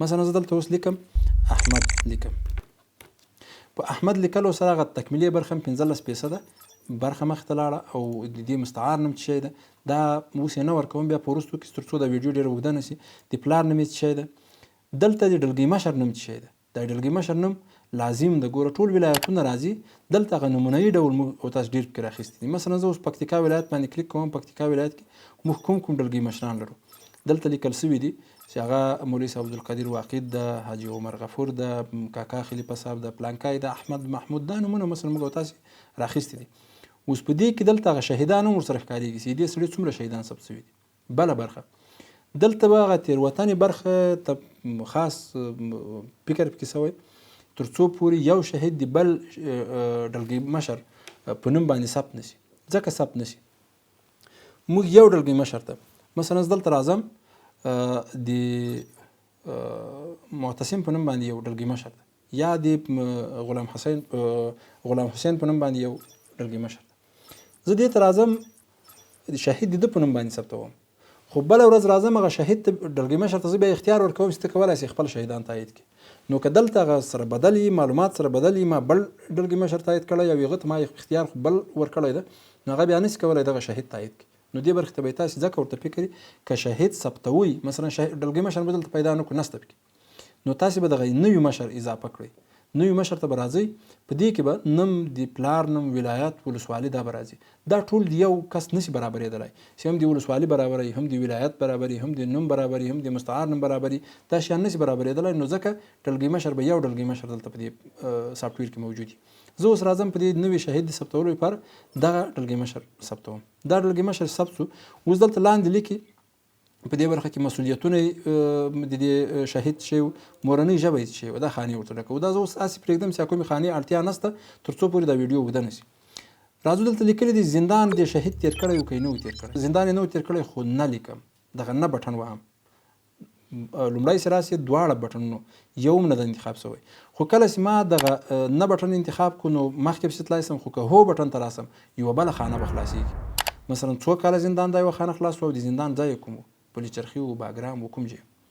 مثلا زه دلته اوس لیکم احمد لیکم. په احمد لیکلو سره هغه تکمیلي برخه هم 15% برخه مخې ته لاړه او د دې مستعار نوم څه شی ده دا اوس یې نه ورکوم بیا په وروستو کې تر څو دا ویډیو ډېره اوږده نه شي. د پلار نوم یې څه شی ده. دلته د ډلګۍ مشر نوم څه شی ده. دا ډلګۍ مشر نوم لازم د ګوره ټول ولایتونه راځي دلته هغه نمونهیي ډول موږ او تاسو ډېر پکې راخیستي دي. مثلا زه اوس پکتیکا ولایت باندې کلیک کوم. پکتیکا ولایت کې موږ کوم ډلګۍ مشران لرو دلته لیکل سوي دي چې هغه مولوي صاحب عبدالقدیر واقد ده، حاجي عمر غفور ده، کاکا خلیفه صاحب ده، پلانکای ده، احمد محمود دا نومونه مثلا موږ او تاسې راخیستي دي. اوس په دې کې دلته هغه شهیدان هم ورسره ښکارېږي چې دې سړي څومره شهیدان ثبت سوي دي. بله برخه دلته به هغه تېروتنې برخه ته خاص فکر پکې سوی تر څو پورې یو شهید د بل ډلګۍ مشر په نوم باندې ثبت نشي. ځکه ثبت نشي موږ یو ډلګۍ مشر ته مثلا زه دلته راځم د معتصم په نوم باندې یو ډلګۍ مشر ده یا د غلام حسین په نوم باندې یو ډلګۍ مشر ده. زه دې ته راځم د شهید د ده په نوم باندې ثبتوم خو بله ورځ راځم هغه شهید ته ډلګۍ مشر ته زه بیا اختیار ورکوم چې ته کولی شې خپل شهیدان تایید کړي. نو که دلته هغه سره بدل وي معلومات سره بدل وي ما بل ډلګۍ مشر تایید کړی او هغه ته ما اختیار خو بل ورکړی ده نو هغه بیا نشي کولی دغه شهید تایید کړي. نو دې برخې ته به یې تاسې ځکه ورته فکر که شهید ثبتوئ مثلا ډلګۍ مشر به دلته پیدا نه کړو نسته پکې نو تاسې به دغه نوي مشر اضافه کړئ. نوي مشر ته به راځئ په دې کې به نوم د پلار نوم ولایت ولسوالي دا به راځي. دا ټول د یو کس نشي برابرېدلی چې هم د ولسوالي برابري هم د ولایت برابري هم د نوم برابري هم د مستعار نوم برابري دا شیان نشي برابرېدلی. نو ځکه ډلګۍ مشر به یو ډلګۍ مشر دلته په دې سافټویر کې موجود وي. زه اوس راځم په دې نوي شهید د ثبتولو لپاره دغه ډلګۍ مشر ثبتوم. دا ډلګۍ مشر ثبت شو اوس دلته لاندې لیکي په دې برخه کې مسؤلیتونه د دې شهید شی مورنۍ ژبه یې شی دا خانې ورته ډکوو. دا زه اوس هسې پرېږدم چې کومې خانې اړتیا نشته تر څو پورې دا ویډیو اوږده نه شي. راځو دلته لیکلي دي زندان د شهید تېر کړی و که یې نه و تېر کړی. زندان یې نه و تېر کړی خو نه لیکم دغه نه بټن وهم لومړی چې راسي دواړه بټنونو یو هم نه ده انتخاب شوی خو کله چې ما دغه نه بټن انتخاب کړو نو مخکې پسې تللی سم خو که هو بټن ته راسم یوه بله خانه به خلاصېږي. مثلا څو کاله زندان دا یوه خانه خلاص شوه او د زندان ځای یې کوم و پلي چرخي و باګرام و کوم ځای